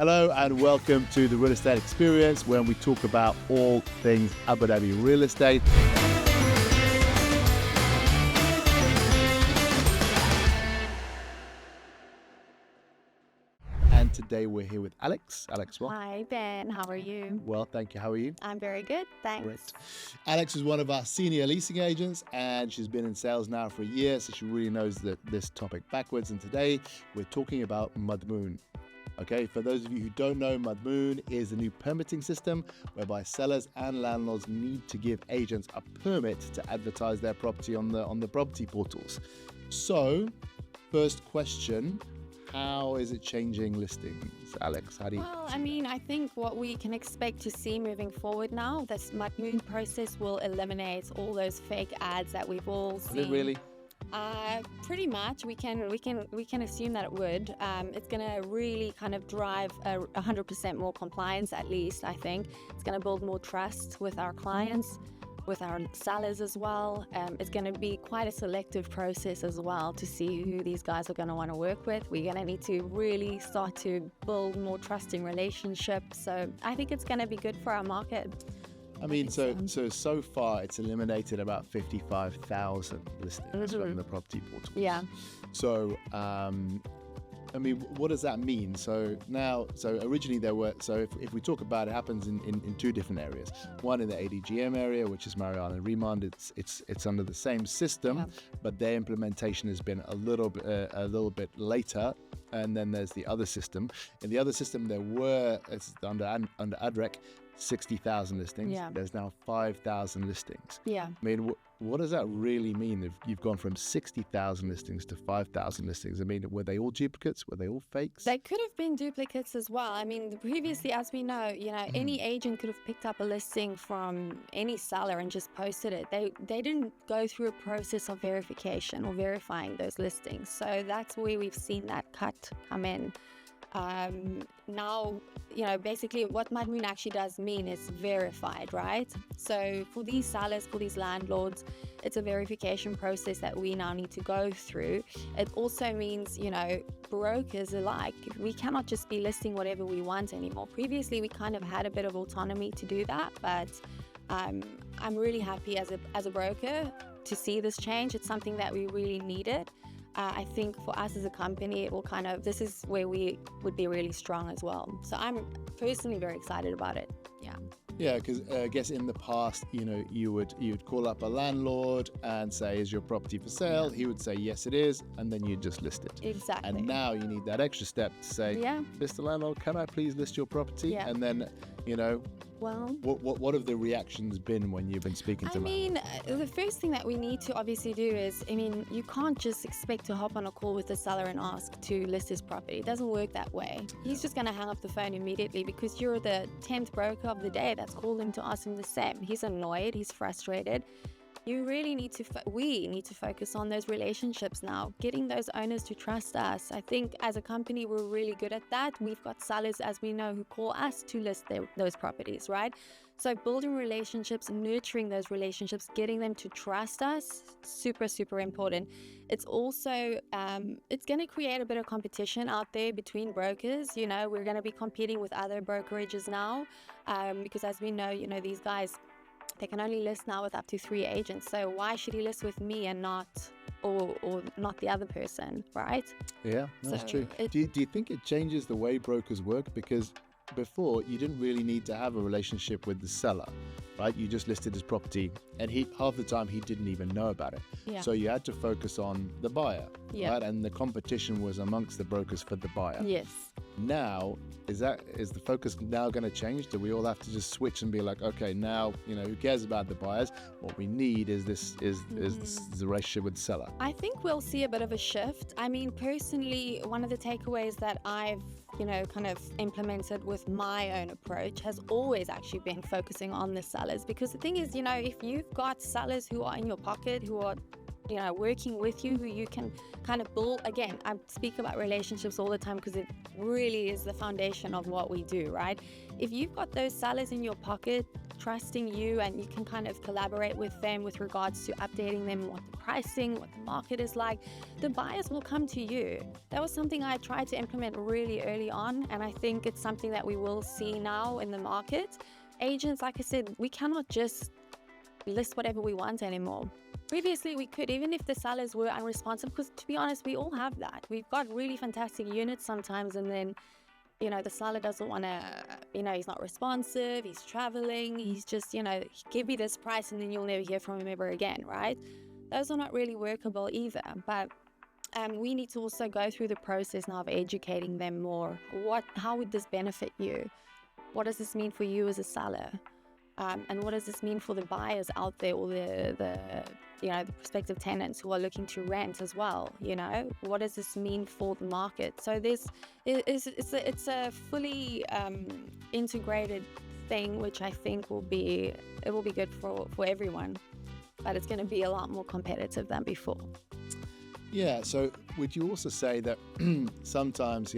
Hello and welcome to the Real Estate Experience, where we talk about all things Abu Dhabi real estate. And today we're here with Alex. Alex, well. Hi, Ben. How are you? Well, thank you. How are you? I'm very good. Thanks. Great. Alex is one of our senior leasing agents, and she's been in sales now for a year, so she really knows this topic backwards. And today we're talking about Mudmoon. Okay, for those of you who don't know, Madhmoun is a new permitting system whereby sellers and landlords need to give agents a permit to advertise their property on the property portals. So, first question, how is it changing listings, Alex? How do you? Well, I think what we can expect to see moving forward now, this Mudmoon process will eliminate all those fake ads that we've all seen. Is it really? Pretty much. We can assume that it would. It's going to really kind of drive 100% more compliance, at least. I think it's going to build more trust with our clients, with our sellers as well. It's going to be quite a selective process as well to see who these guys are going to want to work with. We're going to need to really start to build more trusting relationships. So I think it's going to be good for our market. So far it's eliminated about 55,000 listings from the property portals. Yeah. So, what does that mean? So originally there were, if we talk about it, happens in two different areas. One in the ADGM area, which is Mariana and Remand. It's under the same system, but their implementation has been a little bit later. And then there's the other system. In the other system, it's under ADREC, 60,000 listings. Yeah. There's now 5,000 listings. Yeah. What does that really mean if you've gone from 60,000 listings to 5,000 listings? Were they all duplicates? Were they all fakes? They could have been duplicates as well. Previously, as we know, any agent could have picked up a listing from any seller and just posted it. They didn't go through a process of verification or verifying those listings. So that's where we've seen that cut come in. Now, basically what Madhmoun actually does mean is verified, right? So for these sellers, for these landlords, it's a verification process that we now need to go through. It also means, brokers alike, we cannot just be listing whatever we want anymore. Previously, we kind of had a bit of autonomy to do that, but I'm really happy as a broker to see this change. It's something that we really needed. I think for us as a company, it will this is where we would be really strong as well. So I'm personally very excited about it. Yeah. Yeah, because I guess in the past, you'd call up a landlord and say, "Is your property for sale?" He would say, "Yes, it is," and then you'd just list it. Exactly. And now you need that extra step to say, "Mr. Landlord, can I please list your property?" Yeah. And then, what have the reactions been when you've been speaking to landlords? The first thing that we need to obviously do is, you can't just expect to hop on a call with the seller and ask to list his property. It doesn't work that way. He's just going to hang up the phone immediately because you're the 10th broker of the day that's called him to ask him the same. He's annoyed, he's frustrated. You really need to, we need to focus on those relationships now, getting those owners to trust us. I think as a company, we're really good at that. We've got sellers, as we know, who call us to list those properties, right? So building relationships, nurturing those relationships, getting them to trust us, super, super important. It's also, it's going to create a bit of competition out there between brokers. We're going to be competing with other brokerages now because as we know, these guys, they can only list now with up to 3 agents. So why should he list with me and not not the other person, right? Yeah, that's true. Do you think it changes the way brokers work? Because before, you didn't really need to have a relationship with the seller, right? You just listed his property, and half the time he didn't even know about it. Yeah. So you had to focus on the buyer, right? And the competition was amongst the brokers for the buyer. Yes. Now, is the focus now going to change? Do we all have to just switch and be like, okay, now, who cares about the buyers? What we need is the relationship with the seller. I think we'll see a bit of a shift. Personally, one of the takeaways that I've kind of implemented with my own approach has always actually been focusing on the sellers. Because the thing is, if you've got sellers who are in your pocket, who are working with you, who you can kind of build. Again, I speak about relationships all the time because it really is the foundation of what we do, right? If you've got those sellers in your pocket trusting you, and you can kind of collaborate with them with regards to updating them what the pricing, what the market is like, the buyers will come to you. That was something I tried to implement really early on, and I think it's something that we will see now in the market. Agents, like I said, we cannot just list whatever we want anymore. Previously, we could, even if the sellers were unresponsive, because to be honest, we all have that. We've got really fantastic units sometimes, and then the seller doesn't want to, he's not responsive, he's traveling, he's just, give me this price and then you'll never hear from him ever again, right? Those are not really workable either. But we need to also go through the process now of educating them more. How would this benefit you? What does this mean for you as a seller? And what does this mean for the buyers out there, or the prospective tenants who are looking to rent as well? What does this mean for the market? So it's a fully integrated thing, which I think will be good for everyone, but it's going to be a lot more competitive than before. Yeah. So would you also say that sometimes,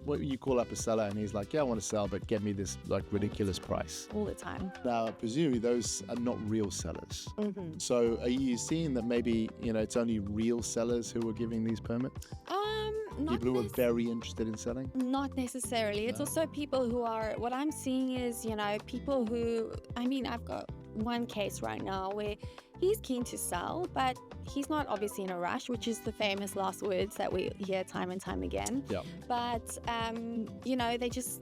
what you call up a seller and he's like, yeah, I want to sell, but get me this like ridiculous price? All the time. Now, presumably those are not real sellers. Mm-hmm. So are you seeing that maybe, it's only real sellers who are giving these permits? People who are very interested in selling? Not necessarily. It's also people who are, what I'm seeing is, people who, I've got one case right now where he's keen to sell, but he's not obviously in a rush, which is the famous last words that we hear time and time again. Yeah. But,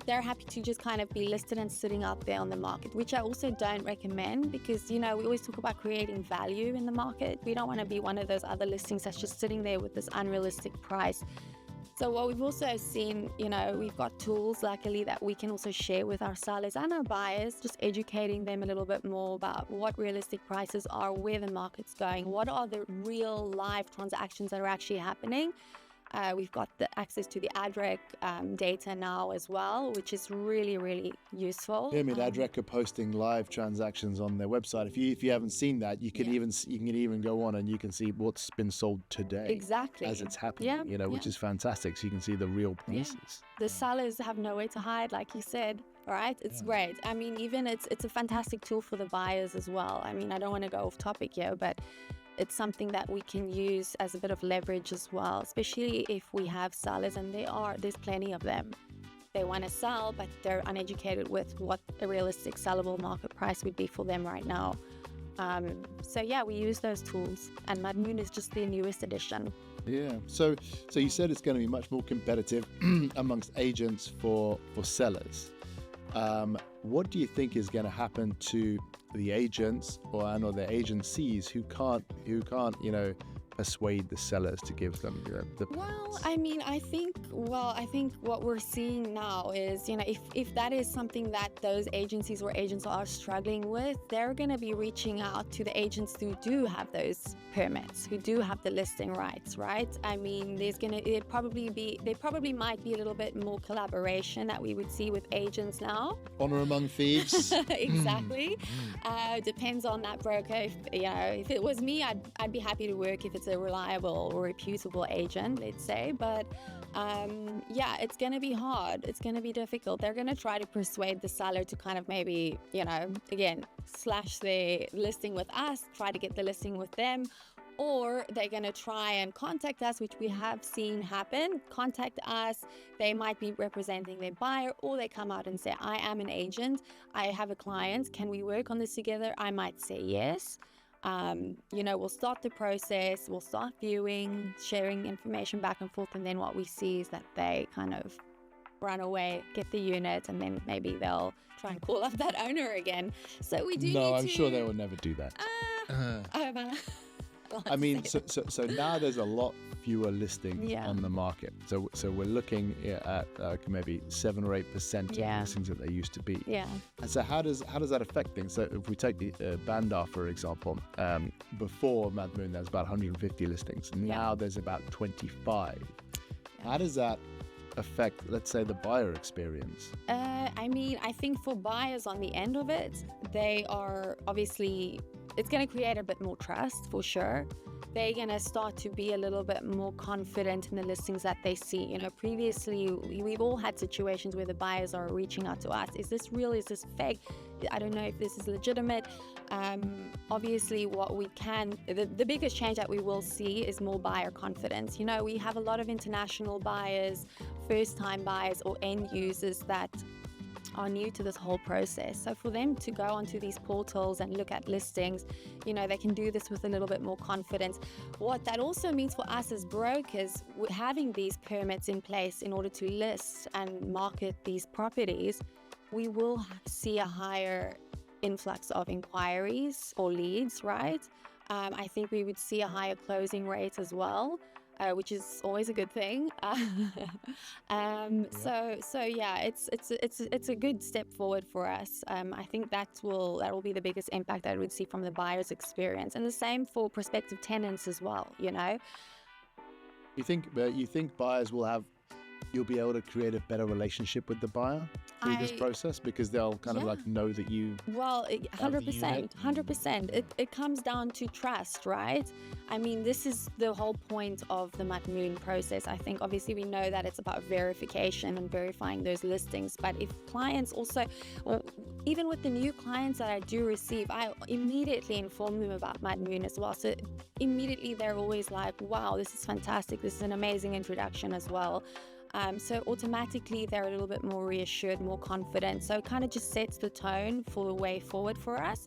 they're happy to just kind of be listed and sitting out there on the market, which I also don't recommend, because, we always talk about creating value in the market. We don't want to be one of those other listings that's just sitting there with this unrealistic price. So what we've also seen, we've got tools, luckily, that we can also share with our sellers and our buyers, just educating them a little bit more about what realistic prices are, where the market's going, what are the real live transactions that are actually happening. We've got the access to the AdRec data now as well, which is really, really useful. Yeah, AdRec are posting live transactions on their website. If you haven't seen that, you can even go on and you can see what's been sold today. Exactly. As it's happening, which is fantastic. So you can see the real prices. Yeah. The sellers have nowhere to hide, like you said. All right, it's great. Even it's a fantastic tool for the buyers as well. I don't want to go off topic here, but it's something that we can use as a bit of leverage as well, especially if we have sellers, and there's plenty of them. They want to sell, but they're uneducated with what a realistic sellable market price would be for them right now. We use those tools, and Mudmoon is just the newest addition. Yeah. So you said it's going to be much more competitive amongst agents for sellers. What do you think is going to happen to the agents or the agencies who can't persuade the sellers to give them the Well, I think what we're seeing now is, if that is something that those agencies or agents are struggling with, they're going to be reaching out to the agents who do have those permits, who do have the listing rights, right? There probably might be a little bit more collaboration that we would see with agents now. Honor among thieves. Exactly. Depends on that broker. If it was me, I'd be happy to work if it's a reliable or reputable agent, let's say. But it's going to be hard. It's going to be difficult. They're going to try to persuade the seller to kind of maybe, again, slash the listing with us, try to get the listing with them. Or they're going to try and contact us, which we have seen happen. Contact us. They might be representing their buyer, or they come out and say, I am an agent. I have a client. Can we work on this together? I might say yes. We'll start the process. We'll start viewing, sharing information back and forth. And then what we see is that they kind of run away, get the unit, and then maybe they'll try and call up that owner again. So we do I'm sure they will never do that. So now there's a lot fewer listings on the market. So we're looking at maybe 7 or 8% listings that they used to be. Yeah. And so how does that affect things? So if we take the Bandar, for example, before Madhmoun, there's about 150 listings. Now there's about 25. How does that affect, let's say, the buyer experience? I think for buyers on the end of it, they are obviously it's going to create a bit more trust for sure. They're going to start to be a little bit more confident in the listings that they see. You know, previously we've all had situations where the buyers are reaching out to us. Is this real? Is this fake? I don't know if this is legitimate. Obviously the biggest change that we will see is more buyer confidence. You know, we have a lot of international buyers, first-time buyers or end users that are new to this whole process. So for them to go onto these portals and look at listings, you know, they can do this with a little bit more confidence. What that also means for us as brokers, having these permits in place in order to list and market these properties, we will see a higher influx of inquiries or leads, right? I think we would see a higher closing rate as well. Which is always a good thing. So yeah, it's a good step forward for us. I think that will be the biggest impact that I would see from the buyer's experience, and the same for prospective tenants as well. You know, you think buyers you'll be able to create a better relationship with the buyer through this process, because they'll kind of like know that you. Well, 100%. It comes down to trust, right? I mean, this is the whole point of the Mudmoon process. I think obviously we know that it's about verification and verifying those listings, but if clients also, or even with the new clients that I do receive, I immediately inform them about Mudmoon as well. So immediately they're always like, wow, this is fantastic. This is an amazing introduction as well. So automatically they're a little bit more reassured, more confident. So it kind of just sets the tone for the way forward for us.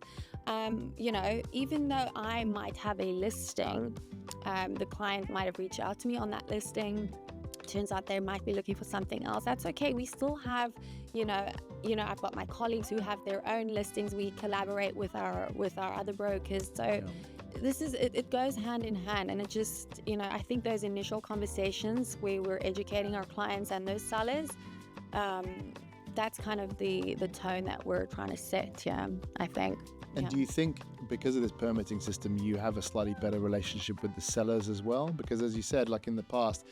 You know, even though I might have a listing, the client might have reached out to me on that listing. Turns out they might be looking for something else. That's okay. We still have, you know, I've got my colleagues who have their own listings. We collaborate with our other brokers. So it goes hand in hand, and it just, you know, I think those initial conversations where we're educating our clients and those sellers, that's kind of the tone that we're trying to set. I think. And do you think because of this permitting system, you have a slightly better relationship with the sellers as well? Because as you said, like in the past,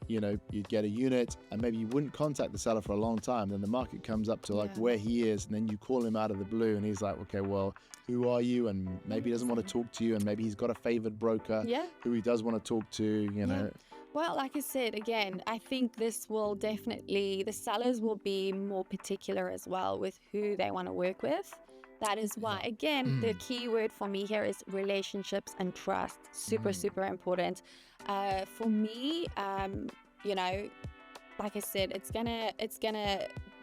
you know, you'd get a unit and maybe you wouldn't contact the seller for a long time. Then the market comes up to like where he is, and then you call him out of the blue and he's like, okay, well, who are you? And maybe he doesn't want to talk to you, and maybe he's got a favored broker who he does want to talk to, you know. Well, like I said, again, I think this will definitely, the sellers will be more particular as well with who they want to work with. That is why, again, the key word for me here is relationships and trust. Super important. For me, you know, like I said,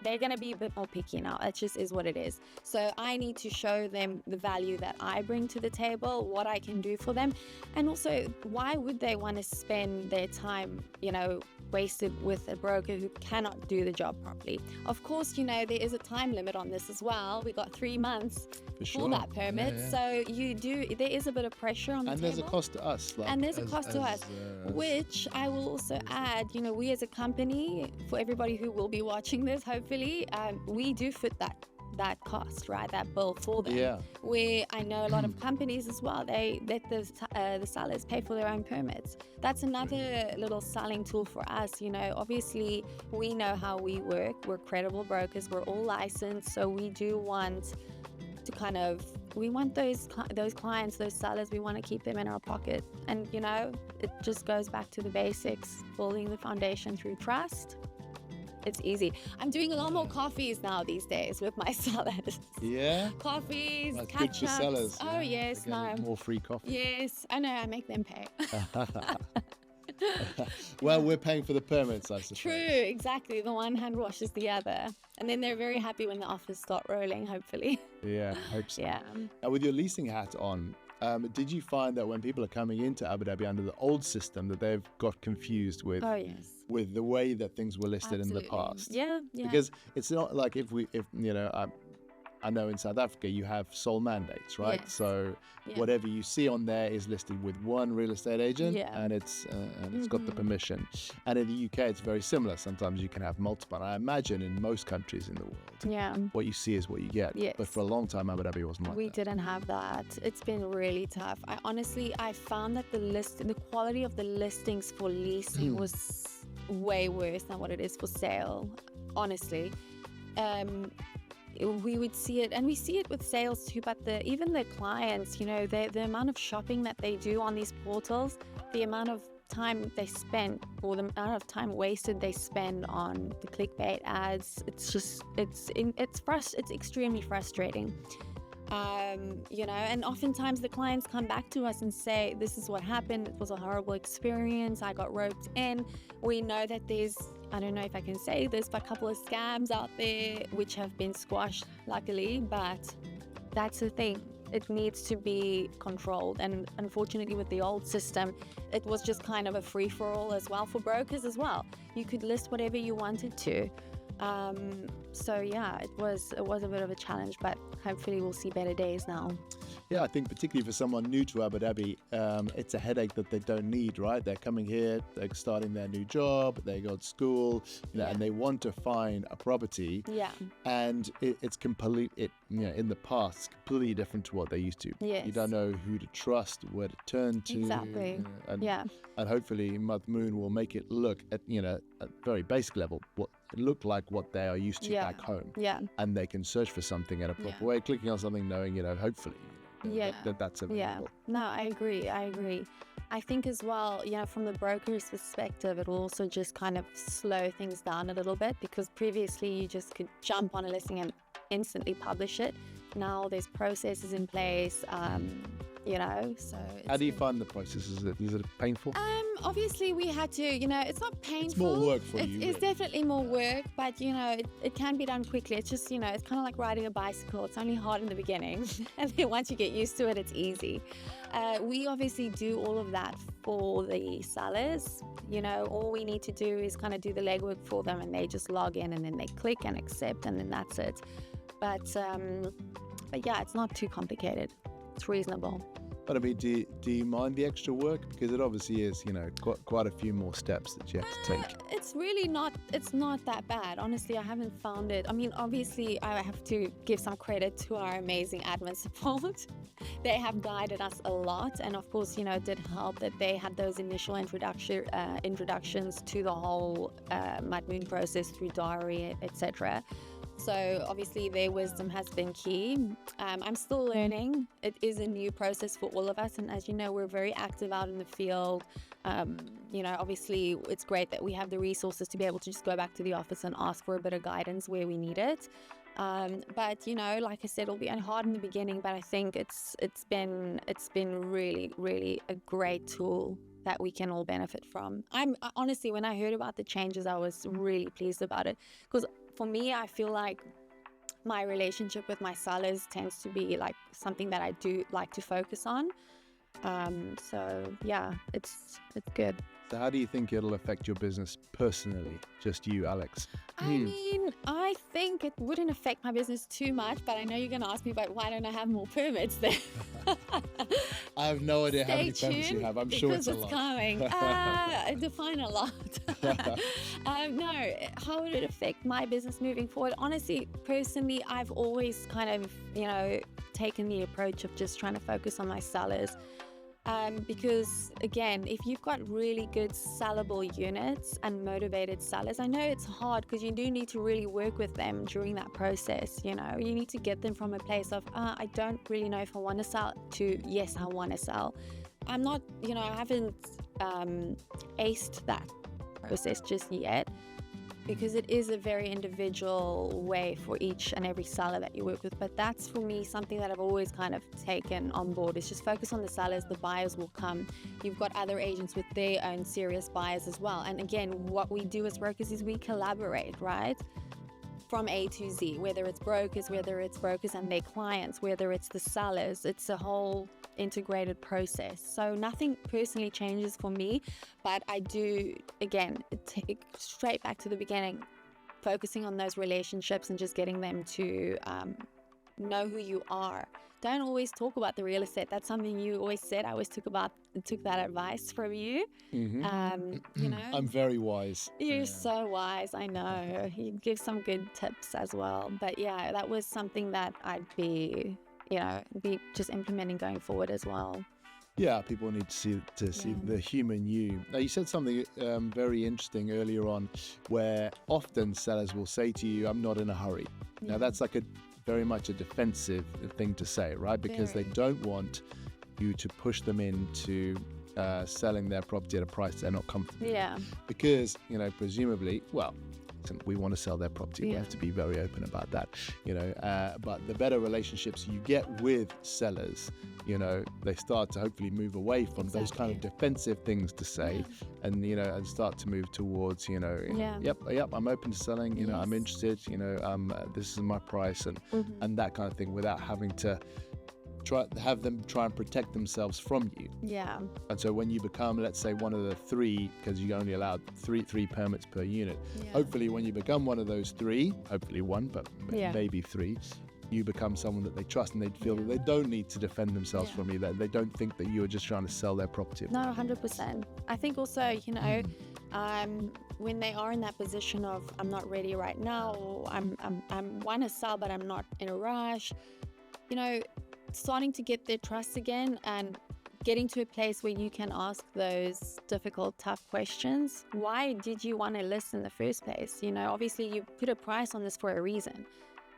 they're gonna be a bit more picky now. It just is what it is. So I need to show them the value that I bring to the table, what I can do for them, and also why would they want to spend their time, you know, wasted with a broker who cannot do the job properly. Of course, you know, there is a time limit on this as well. We got 3 months for that permit. So there is a bit of pressure on the table. And there's a cost to us. Which I will also add, you know, we as a company, for everybody who will be watching this, hopefully, we do fit that cost, right? That bill for them. Where I know a lot of companies as well, they let the sellers pay for their own permits. That's another little selling tool for us. You know, obviously we know how we work. We're credible brokers. We're all licensed. So we do want to we want those clients, those sellers, we want to keep them in our pocket. And, you know, it just goes back to the basics, building the foundation through trust. It's easy. I'm doing a lot more coffees now these days with my sellers. Yeah? Coffees, That's catch-ups. good for sellers. Oh, yes, no. More free coffee. Yes, I know, I make them pay. Well, we're paying for the permits, I suppose. True, exactly. The one hand washes the other. And then they're very happy when the offers start rolling, hopefully. Yeah, hope so. Yeah. Now, with your leasing hat on, did you find that when people are coming into Abu Dhabi under the old system that they've got confused with with the way that things were listed in the past? Yeah. Because it's not like if you know, I know in South Africa you have sole mandates, right? Yes. So whatever you see on there is listed with one real estate agent, and it's got the permission. And in the UK, it's very similar. Sometimes you can have multiple. I imagine in most countries in the world, what you see is what you get. Yes. But for a long time, Abu Dhabi wasn't like that. We didn't have that. It's been really tough. I found that the quality of the listings for leasing was way worse than what it is for sale, honestly. we would see it, and we see it with sales too, but even the clients, you know, the amount of shopping that they do on these portals, the amount of time they spend, or the amount of time wasted they spend on the clickbait ads, it's extremely frustrating. You know, and oftentimes the clients come back to us and say, this is what happened, it was a horrible experience, I got roped in. We know that there's, I don't know if I can say this, but a couple of scams out there which have been squashed, luckily, but that's the thing. It needs to be controlled. And unfortunately, with the old system, it was just kind of a free-for-all as well for brokers as well. You could list whatever you wanted to. So yeah, it was a bit of a challenge, but hopefully we'll see better days now. Yeah, I think particularly for someone new to Abu Dhabi, it's a headache that they don't need, right? They're coming here, they're starting their new job, they got school, you know, and they want to find a property. Yeah. And it's in the past, it's completely different to what they used to. Yes. You don't know who to trust, where to turn to. Exactly. And hopefully Madhmoun will make it look at, you know, at very basic level, look like what they are used to back home. Yeah. And they can search for something in a proper way, clicking on something, knowing, you know, hopefully that's available. Yeah. No, I agree. I think as well, you know, from the broker's perspective, it will also just kind of slow things down a little bit, because previously you just could jump on a listing and instantly publish it. Now there's processes in place, you know, so. How do you find the process? Is it painful? Obviously we had to, you know, it's not painful. It's more work for you. It's definitely more work, but you know, it can be done quickly. It's just, you know, it's kind of like riding a bicycle. It's only hard in the beginning, and then once you get used to it, it's easy. We obviously do all of that for the sellers. You know, all we need to do is kind of do the legwork for them, and they just log in and then they click and accept, and then that's it. But yeah, it's not too complicated. It's reasonable. But I mean, do you mind the extra work? Because it obviously is, you know, quite a few more steps that you have to take. It's really not, it's not that bad. Honestly, I haven't found it. I mean, obviously, I have to give some credit to our amazing admin support. They have guided us a lot. And of course, you know, it did help that they had those initial introductions to the whole Mudmoon process through diary, etc. So obviously their wisdom has been key. I'm still learning. It is a new process for all of us. And as you know, we're very active out in the field. You know, obviously it's great that we have the resources to be able to just go back to the office and ask for a bit of guidance where we need it. But, you know, like I said, it'll be hard in the beginning, but I think it's been really, really a great tool that we can all benefit from. Honestly, when I heard about the changes, I was really pleased about it, because for me, I feel like my relationship with my sellers tends to be like something that I do like to focus on. So yeah, it's good. So how do you think it'll affect your business personally? Just you, Alex? I mean, I think it wouldn't affect my business too much, but I know you're going to ask me about why don't I have more permits then? I have no idea how many permits you have. I'm sure it's a lot. Coming. Define a lot. No, how would it affect my business moving forward? Honestly, personally, I've always kind of, you know, taken the approach of just trying to focus on my sellers. Because again, if you've got really good sellable units and motivated sellers, I know it's hard because you do need to really work with them during that process. You know, you need to get them from a place of, I don't really know if I want to sell, to yes, I want to sell. I'm not, you know, I haven't aced that process just yet, because it is a very individual way for each and every seller that you work with. But that's, for me, something that I've always kind of taken on board, is just focus on the sellers, the buyers will come. You've got other agents with their own serious buyers as well. And again, what we do as brokers is we collaborate, right? From A to Z, whether it's brokers and their clients, whether it's the sellers, it's a whole integrated process. So nothing personally changes for me, but I do, again, take straight back to the beginning, focusing on those relationships and just getting them to know who you are. Don't always talk about the real estate. That's something you always said. I always took that advice from you. Mm-hmm. You know, I'm very wise. You're so wise. I know. You give some good tips as well. But yeah, that was something that I'd be just implementing going forward as well. Yeah, people need to see the human you. Now, you said something very interesting earlier on, where often sellers will say to you, "I'm not in a hurry." Now, that's like a very much a defensive thing to say, right? Because they don't want you to push them into selling their property at a price they're not comfortable with. Yeah. Because, presumably, well, we want to sell their property. We have to be very open about that, but the better relationships you get with sellers, they start to hopefully move away from those kind of defensive things to say, and and start to move towards yep, I'm open to selling, I'm interested, this is my price, and that kind of thing, without having to have them try and protect themselves from you. Yeah. And so when you become, let's say, one of the three, because you only allowed three permits per unit, hopefully when you become one of those three, hopefully one, but maybe three, you become someone that they trust, and they feel that they don't need to defend themselves from you, that they don't think that you are just trying to sell their property. No, 100%. I think also, when they are in that position of, I'm not ready right now, or I'm want to sell, but I'm not in a rush, starting to get their trust again and getting to a place where you can ask those difficult, tough questions. Why did you want to list in the first place? Obviously you put a price on this for a reason,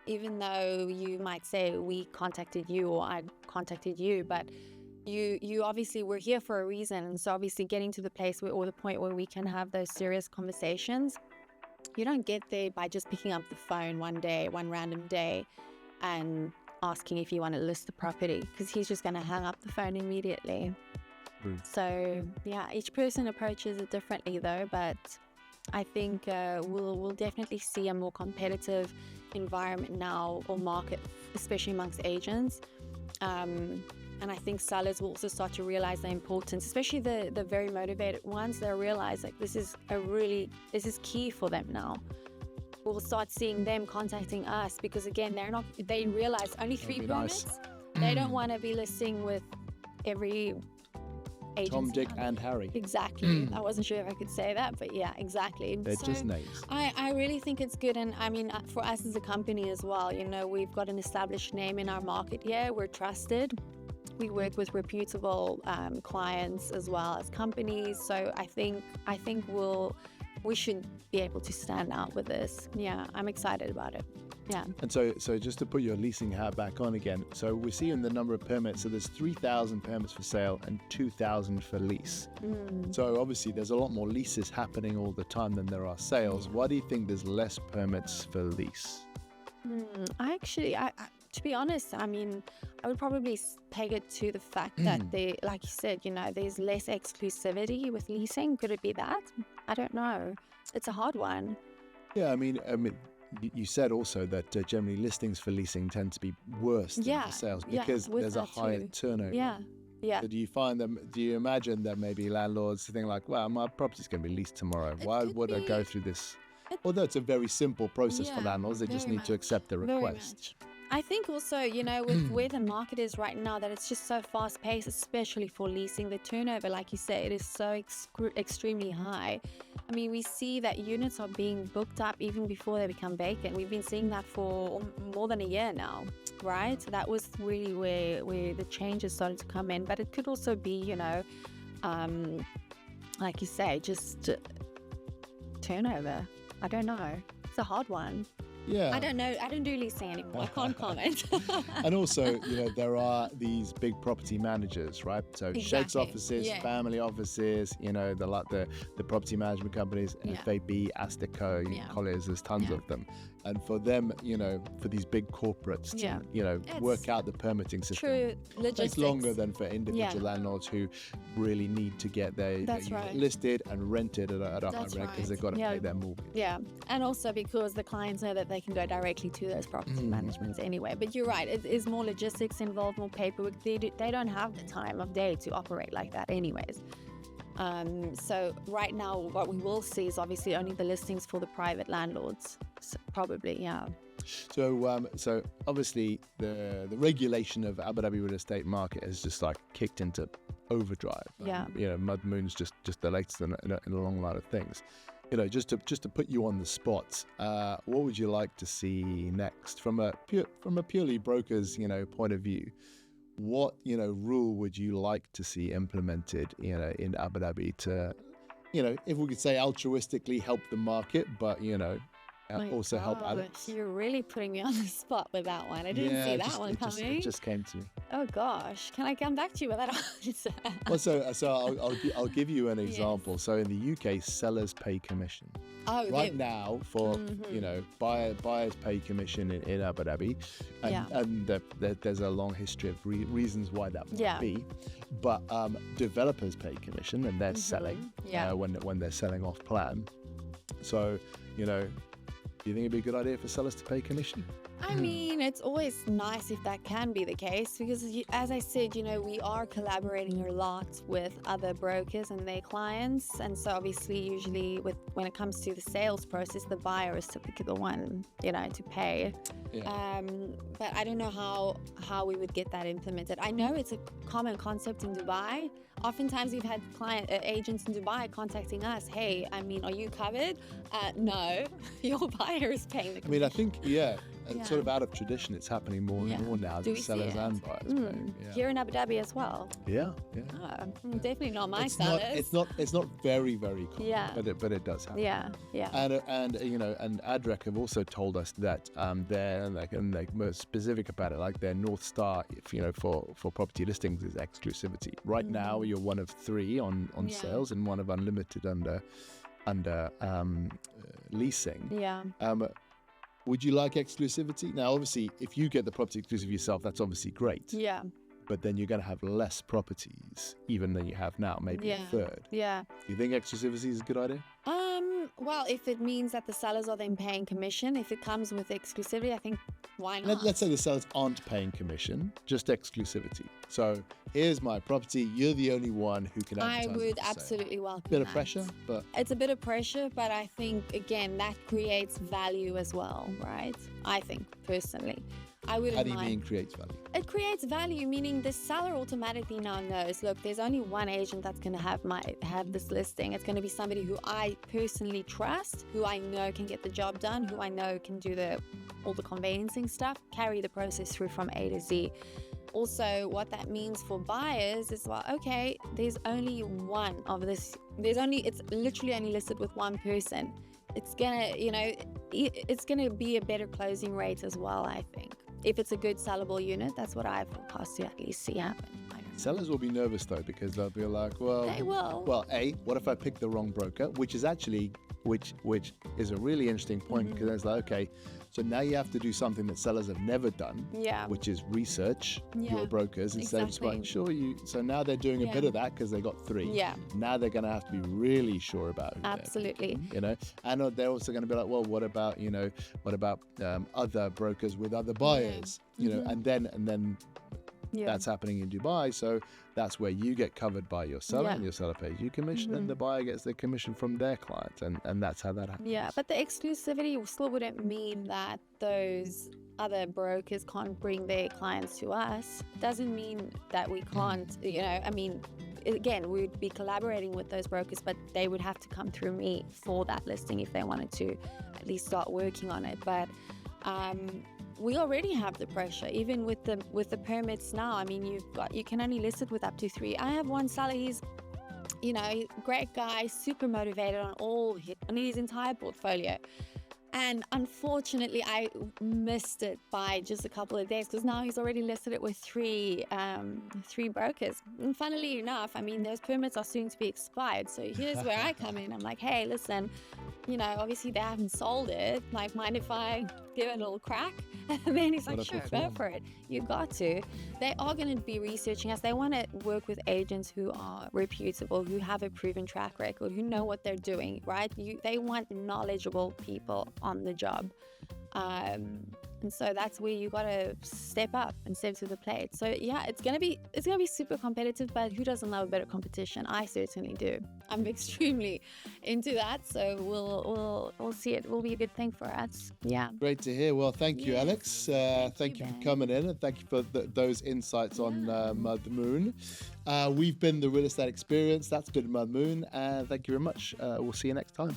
even though you might say we contacted you or I contacted you, but you obviously were here for a reason. And so obviously getting to the place where, or the point where we can have those serious conversations, you don't get there by just picking up the phone one random day and asking if you want to list the property, because he's just going to hang up the phone immediately. So each person approaches it differently though, but I think we'll definitely see a more competitive environment now, or market, especially amongst agents, and I think sellers will also start to realize the importance, especially the very motivated ones. They'll realize like this is key for them now. We'll start seeing them contacting us, because again, they realize only 3 permits. Nice. They don't want to be listing with every agent. Tom, Dick, and Harry. Exactly. I wasn't sure if I could say that, but yeah, exactly. They're just names. I really think it's good, and I mean, for us as a company as well, we've got an established name in our market here. We're trusted. We work with reputable clients as well as companies. So I think we should be able to stand out with this. Yeah, I'm excited about it. Yeah. And so just to put your leasing hat back on again, so we're seeing the number of permits. So there's 3,000 permits for sale and 2,000 for lease. So obviously there's a lot more leases happening all the time than there are sales. Why do you think there's less permits for lease? I to be honest, I mean, I would probably peg it to the fact that like you said, there's less exclusivity with leasing. Could it be that? I don't know. It's a hard one. Yeah, I mean, you said also that generally listings for leasing tend to be worse than for sales, because there's a higher turnover. Yeah. So do you imagine that maybe landlords think like, well, my property's going to be leased tomorrow. Why would I go through this? Although it's a very simple process for landlords, they just need to accept the request. I think also, with where the market is right now, that it's just so fast paced, especially for leasing. The turnover, like you say, it is so extremely high. I mean, we see that units are being booked up even before they become vacant. We've been seeing that for more than a year now, right? So that was really where the changes started to come in. But it could also be, like you say, just turnover. I don't know. It's a hard one. Yeah. I don't know. I don't do leasing anymore. I can't comment. And also, there are these big property managers, right? So Sheikh's offices, family offices, the property management companies, FAB, Astico, Colliers, there's tons of them. And for them, for these big corporates to, work out the permitting system. True logistics. Takes longer than for individual landlords who really need to get their unit listed and rented at a high rent, because they've got to pay their mortgage. Yeah, and also because the clients know that they can go directly to those property managements anyway. But you're right, it is more logistics involved, more paperwork. They don't have the time of day to operate like that anyways. So right now what we will see is obviously only the listings for the private landlords, so probably. So obviously the regulation of Abu Dhabi real estate market has just like kicked into overdrive. Mudmoon's just the latest in a long line of things. Just to put you on the spot, what would you like to see next from a purely broker's point of view? what, rule would you like to see implemented, in Abu Dhabi to, if we could say altruistically help the market, but, also help Alex? You're really putting me on the spot with that one. I didn't see that one coming. It just came to me. Oh gosh, can I come back to you with that answer? Well, so I'll give you an example. Yes. So in the UK, sellers pay commission. Oh, right now for buyers pay commission in Abu Dhabi, and there's a long history of reasons why that might be. But developers pay commission, and they're selling when they're selling off plan. So do you think it'd be a good idea for sellers to pay commission? I mean, it's always nice if that can be the case because, as I said, we are collaborating a lot with other brokers and their clients. And so obviously, usually when it comes to the sales process, the buyer is typically the one, to pay. Yeah. But I don't know how we would get that implemented. I know it's a common concept in Dubai. Oftentimes we've had agents in Dubai contacting us, hey, are you covered? No, your buyer is paying the commission. I think, it's sort of out of tradition. It's happening more and more now that sellers and buyers pay. Yeah. Here in Abu Dhabi as well? Yeah. Definitely not my sellers. It's not very, very common, but it does happen. Yeah. And ADREC have also told us that they're more specific about it, like their North Star, for property listings is exclusivity. Right now, you're one of 3 on sales and one of unlimited under leasing. Yeah. Would you like exclusivity? Now, obviously, if you get the property exclusive yourself, that's obviously great. Yeah. But then you're going to have less properties even than you have now, maybe a third. Yeah. Do you think exclusivity is a good idea? Well, if it means that the sellers are then paying commission, if it comes with exclusivity, I think why not? Let's say the sellers aren't paying commission, just exclusivity. So here's my property. You're the only one who can advertise. I would absolutely welcome bit of pressure, but it's a bit of pressure, but I think again that creates value as well, right? I think personally. I wouldn't mind. How do you mean creates value? It creates value, meaning the seller automatically now knows, look, there's only one agent that's going to have this listing. It's going to be somebody who I personally trust, who I know can get the job done, who I know can do all the conveyancing stuff, carry the process through from A to Z. Also, what that means for buyers is, well, okay, there's only one of this. It's literally only listed with one person. It's gonna be a better closing rate as well, I think. If it's a good sellable unit, that's what I forecast to at least see happen. Sellers will be nervous though, because they'll be like, well, they will. Well, what if I pick the wrong broker? Which is actually, which is a really interesting point, because it's like, okay, so now you have to do something that sellers have never done, which is research your brokers instead of just going, so now they're doing a bit of that because they got 3. Yeah. Now they're going to have to be really sure about who absolutely. And they're also going to be like, well, what about other brokers with other buyers, and then that's happening in Dubai. So that's where you get covered by your seller, and your seller pays you commission, and the buyer gets their commission from their client, and that's how that happens. Yeah, but the exclusivity still wouldn't mean that those other brokers can't bring their clients to us. Doesn't mean that we can't, again, we would be collaborating with those brokers, but they would have to come through me for that listing if they wanted to at least start working on it. But we already have the pressure, even with the permits now. I mean, you can only list it with up to 3. I have one seller. He's, great guy, super motivated on his entire portfolio. And unfortunately, I missed it by just a couple of days because now he's already listed it with 3 brokers. And funnily enough, those permits are soon to be expired. So here's where I come in. I'm like, hey, listen, obviously they haven't sold it. Like, mind if I give it a little crack? And then he's like, sure, go for it. You got to. They are going to be researching us. They want to work with agents who are reputable, who have a proven track record, who know what they're doing, right? They want knowledgeable people on the job. And so that's where you got to step up and step to the plate. So yeah, it's gonna be super competitive, but who doesn't love a bit of competition? I certainly do. I'm extremely into that. So we'll see. It will be a good thing for us. Yeah. Great to hear. Well, thank you, Alex. Thank you for coming in, and thank you for those insights on Mudmoon. We've been the Real Estate Experience. That's been Mudmoon. Thank you very much. We'll see you next time.